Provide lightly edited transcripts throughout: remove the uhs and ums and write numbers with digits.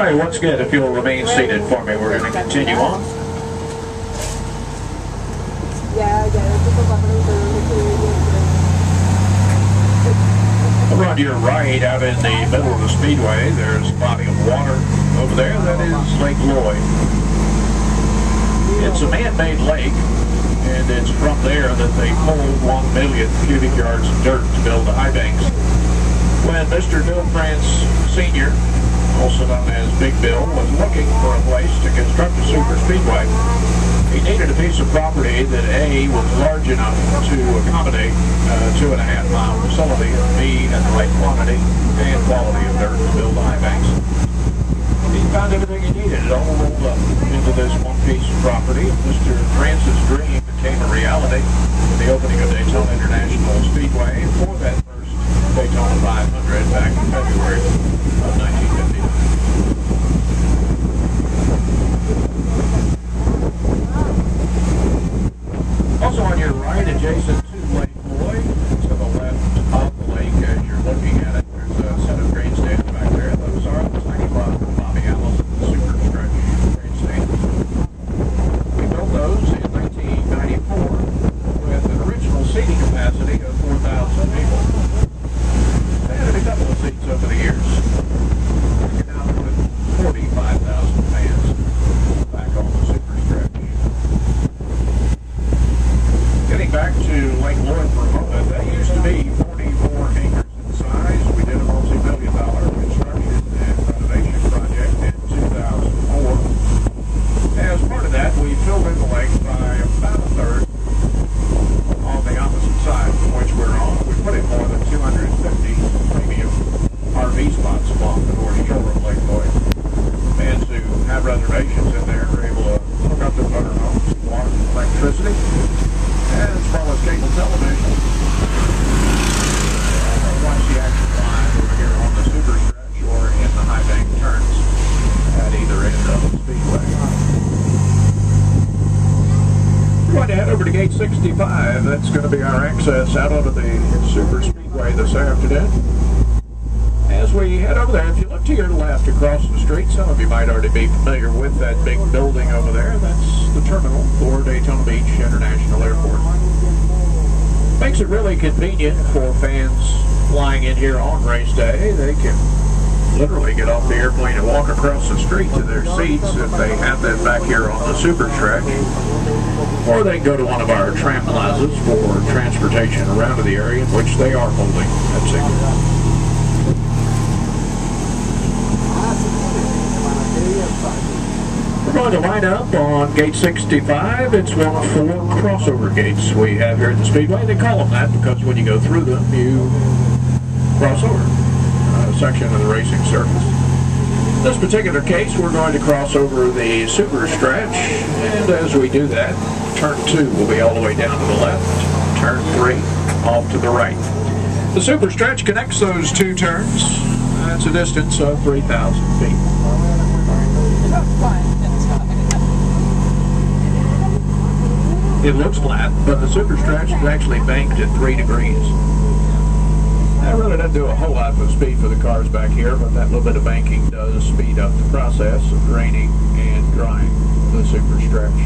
right, once again, if you'll remain seated for me, we're going to continue on. Over on your right, out in the middle of the speedway, there's a body of water over there. That is Lake Lloyd. It's a man-made lake, and it's from there that they pulled 1 million cubic yards of dirt to build the high banks. When Mr. Bill France Sr., also known as Big Bill, was looking for a place to construct a super speedway, he needed a piece of property that A, was large enough to accommodate a 2.5-mile facility, and B, had the right quantity and quality of dirt to build the high banks. He found everything he needed. It all rolled up into this one piece of property. Mr. France's dream became a reality with the opening of Daytona International Speedway for that first Daytona 500 back in February of 1959. Also on your right, adjacent to Lake Lloyd, to the left of the lake as you're looking at it, there's a set of grandstands back there. Those are the tiny lot of Bobby Allison Super Stretch grandstands. We built those in 1994 with an original seating capacity of 4,000 people. They added a couple of seats over the years. We're now with 45,000 fans back on the Super Stretch. Getting back to Lake Lloyd for a moment, that used to be 44 acres in size. We did a multi-million-dollar construction and renovation project in 2004. As part of that, we filled in the lake by about a third on the opposite side from which we're on. We put in more than 250 premium RV spots along the north shore of Lake Lloyd. Fans who have reservations in there are able to hook up their motorhomes, water, and electricity, as well as cable television. Watch the action live over here on the Super Stretch or in the high bank turns at either end of the speedway. We're going to head over to gate 65. That's going to be our access out onto the Super Speedway this afternoon. As we head over there, if you look to your left across the street, some of you might already be familiar with that big building over there. That's the terminal for Daytona Beach International Airport. Makes it really convenient for fans flying in here on race day. They can literally get off the airplane and walk across the street to their seats if they have them back here on the Super Stretch. Or they can go to one of our tram plazas for transportation around to the area in which they are holding that signal. We're going to line up on gate 65. It's one of 4 crossover gates we have here at the Speedway. They call them that because when you go through them, you cross over a section of the racing surface. In this particular case, we're going to cross over the Super Stretch, and as we do that, turn 2 will be all the way down to the left, turn 3 off to the right. The Super Stretch connects those 2 turns. That's a distance of 3,000 feet. It looks flat, but the Super Stretch is actually banked at 3 degrees. That really doesn't do a whole lot of speed for the cars back here, but that little bit of banking does speed up the process of draining and drying the Super Stretch.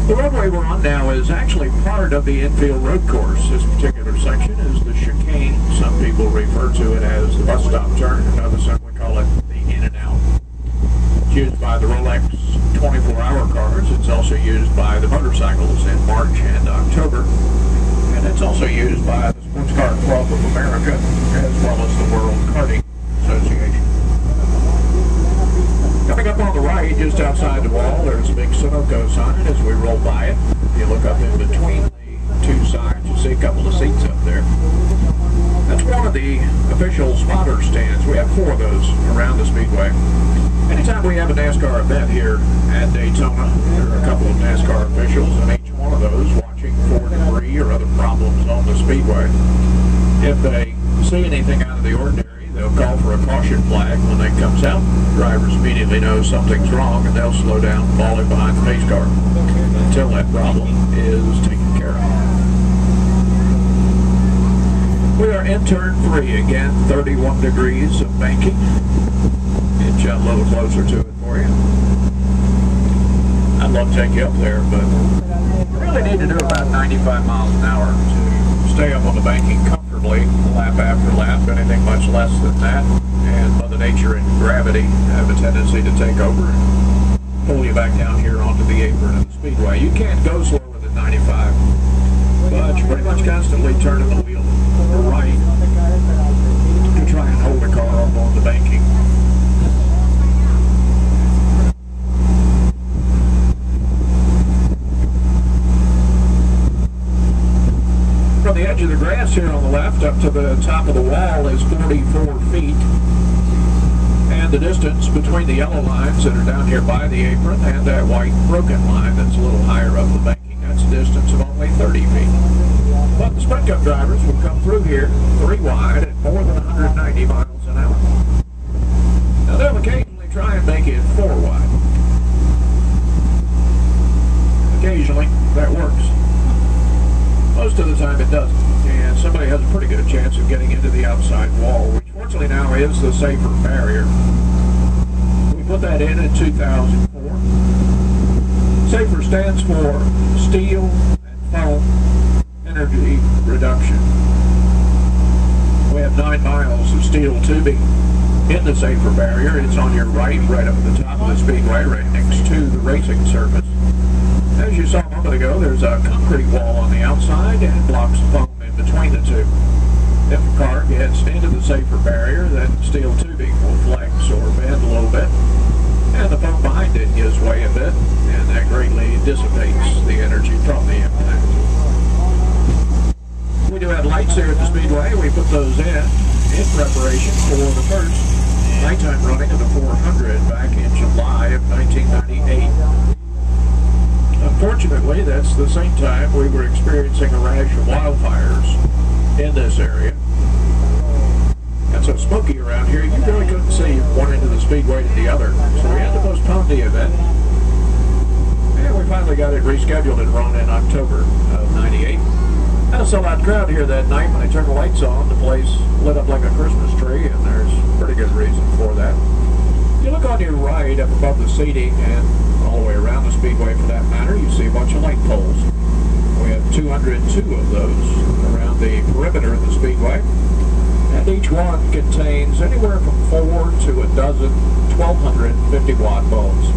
The roadway we're on now is actually part of the infield road course. This particular section is the chicane. Some people refer to it as the bus stop turn, and others simply call it the in and out. It's used by the Rolex 24-hour cars. It's also used by the motorcycles in March and October. And it's also used by the Sports Car Club of America, as well as the World Karting Association. Coming up on the right, just outside the wall, there's a big Sunoco sign as we roll by it. If you look up in between the 2 signs, you see a couple of seats up there. That's one of the official spotter stands. We have 4 of those around the Speedway. Anytime we have a NASCAR event here at Daytona, there are a couple of NASCAR officials in each one of those watching for debris or other problems on the Speedway. If they see anything out of the ordinary, they'll call for a caution flag. When that comes out, drivers immediately know something's wrong and they'll slow down, falling behind the pace car until that problem is taken care of. We are in turn 3 again, 31 degrees of banking. Inch a little closer to it for you. I'd love to take you up there, but you really need to do about 95 miles an hour to stay up on the banking comfortably, lap after lap. Anything much less than that, and Mother Nature and gravity have a tendency to take over and pull you back down here onto the apron of the speedway. You can't go slower than 95, but you're pretty much constantly turning the wheel to the right to try and hold the car up on the banking. From the edge of the grass here on the left up to the top of the wall is 44 feet. And the distance between the yellow lines that are down here by the apron and that white broken line that's a little higher up the banking, that's a distance of only 30 feet. But the Sprint Cup drivers will come through here 3 wide at more than 190 miles an hour. Now they'll occasionally try and make it 4 wide. Occasionally that works. Most of the time it doesn't, and somebody has a pretty good chance of getting into the outside wall, which fortunately now is the safer barrier. We put that in 2004. SAFER stands for Steel and Foam Energy Reduction. We have 9 miles of steel tubing in the SAFER barrier. It's on your right up at the top of the speedway, right next to the racing surface. As you saw a moment ago, there's a concrete wall on the outside and blocks of foam in between the two. If the car gets into the SAFER barrier, then steel tubing will flex or bend a little bit, and the foam behind it gives way a bit, and that greatly dissipates the energy from the impact. We do have lights here at the speedway. We put those in preparation for the first nighttime running of the 400 back in July of 1998. Unfortunately, that's the same time we were experiencing a rash of wildfires in this area. And so smoky around here, you really couldn't see one end of the speedway to the other. So we had to postpone the event. And we finally got it rescheduled and run in October of 98. Had a sellout crowd here that night. When they turned the lights on, the place lit up like a Christmas tree, and there's pretty good reason for that. If you look on your right up above the seating and all the way around the speedway for that matter, you see a bunch of light poles. We have 202 of those around the perimeter of the speedway, and each one contains anywhere from 4 to a dozen 1250 watt bulbs.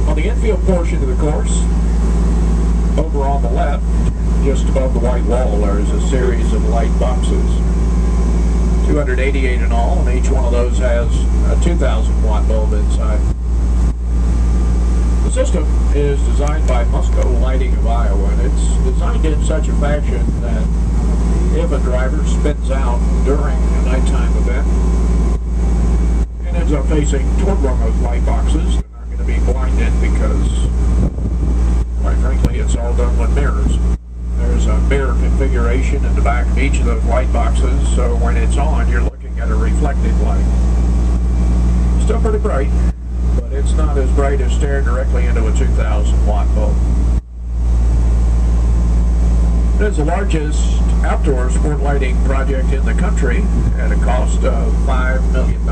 On the infield portion of the course, over on the left, just above the white wall, there is a series of light boxes. 288 in all, and each one of those has a 2,000 watt bulb inside. The system is designed by Musco Lighting of Iowa, and it's designed in such a fashion that if a driver spins out during a nighttime event and ends up facing toward one of those light boxes, they're not going to be blinded because, quite frankly, it's all done with mirrors. There's a mirror configuration in the back of each of those light boxes, so when it's on, you're looking at a reflected light. Still pretty bright, but it's not as bright as staring directly into a 2,000 watt bulb. It is the largest outdoor sport lighting project in the country at a cost of $5 million.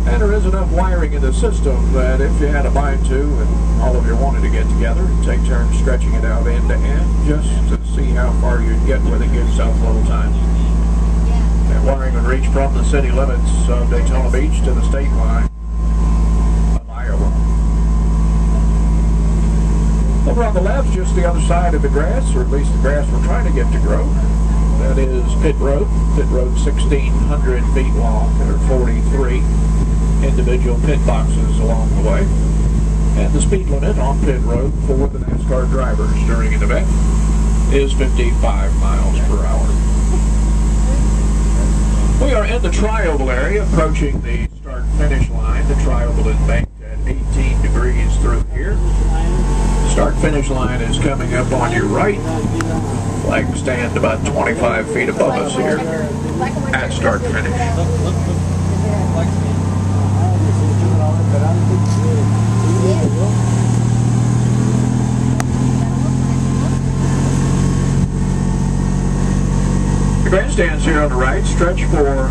And there is enough wiring in the system that if you had a mind to and all of you wanted to get together and take turns stretching it out end to end just to see how far you'd get with it, give yourself a little time. That wiring would reach from the city limits of Daytona Beach to the state line of Iowa. Over on the left, just the other side of the grass, or at least the grass we're trying to get to grow, that is Pit Road. Pit Road 1,600 feet long. There are 43 individual pit boxes along the way. And the speed limit on pit road for the NASCAR drivers during an event is 55 miles per hour. We are in the tri-oval area, approaching the start-finish line. The tri-oval is banked at 18 degrees through here. The start-finish line is coming up on your right. Flag stand about 25 feet above us here at start-finish. grandstands here on the right stretch for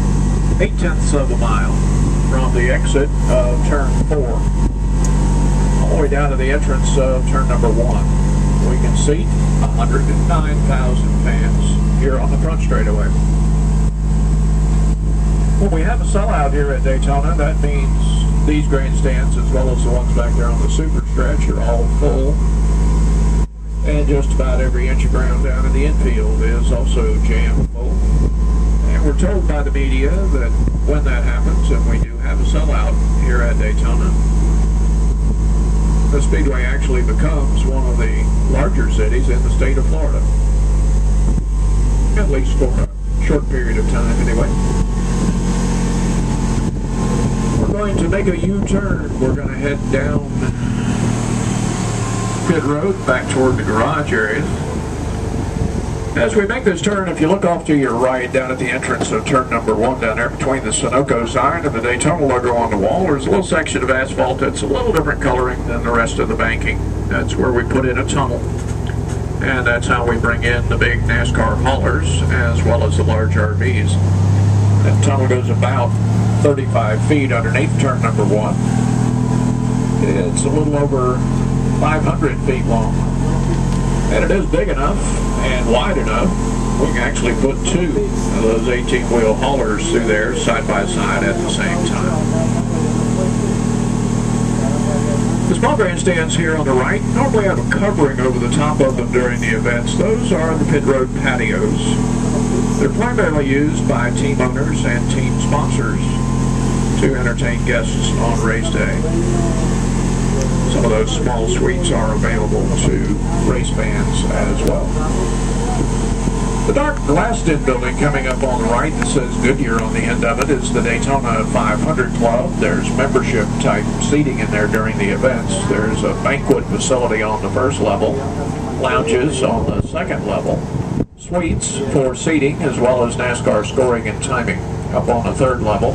0.8 of a mile from the exit of turn 4 all the way down to the entrance of turn number 1. We can seat 109,000 fans here on the front straightaway. When we have a sellout here at Daytona, that means these grandstands, as well as the ones back there on the super stretch, are all full. And just about every inch of ground down in the infield is also jammed full. And we're told by the media that when that happens, and we do have a sellout here at Daytona, the Speedway actually becomes one of the larger cities in the state of Florida. At least for a short period of time, anyway. We're going to make a U-turn. We're going to head down pit road back toward the garage area. As we make this turn, if you look off to your right down at the entrance of turn number 1 down there between the Sunoco sign and the Daytona logo on the wall, there's a little section of asphalt that's a little different coloring than the rest of the banking. That's where we put in a tunnel. And that's how we bring in the big NASCAR haulers as well as the large RVs. That tunnel goes about 35 feet underneath turn number 1. It's a little over 500 feet long. And it is big enough and wide enough, we can actually put 2 of those 18-wheel haulers through there side by side at the same time. The small grandstands here on the right normally have a covering over the top of them during the events. Those are the pit road patios. They're primarily used by team owners and team sponsors to entertain guests on race day. Some of those small suites are available to race fans as well. The dark glassed-in building coming up on the right that says Goodyear on the end of it is the Daytona 500 Club. There's membership-type seating in there during the events. There's a banquet facility on the first level, lounges on the second level, suites for seating, as well as NASCAR scoring and timing up on the third level,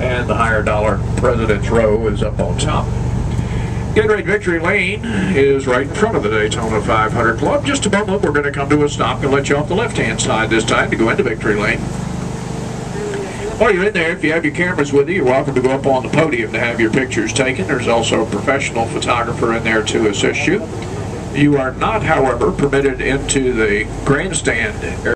and the higher dollar President's Row is up on top. Gatorade Victory Lane is right in front of the Daytona 500 Club. Just a moment, we're going to come to a stop and let you off the left-hand side this time to go into Victory Lane. While you're in there, if you have your cameras with you, you're welcome to go up on the podium to have your pictures taken. There's also a professional photographer in there to assist you. You are not, however, permitted into the grandstand area.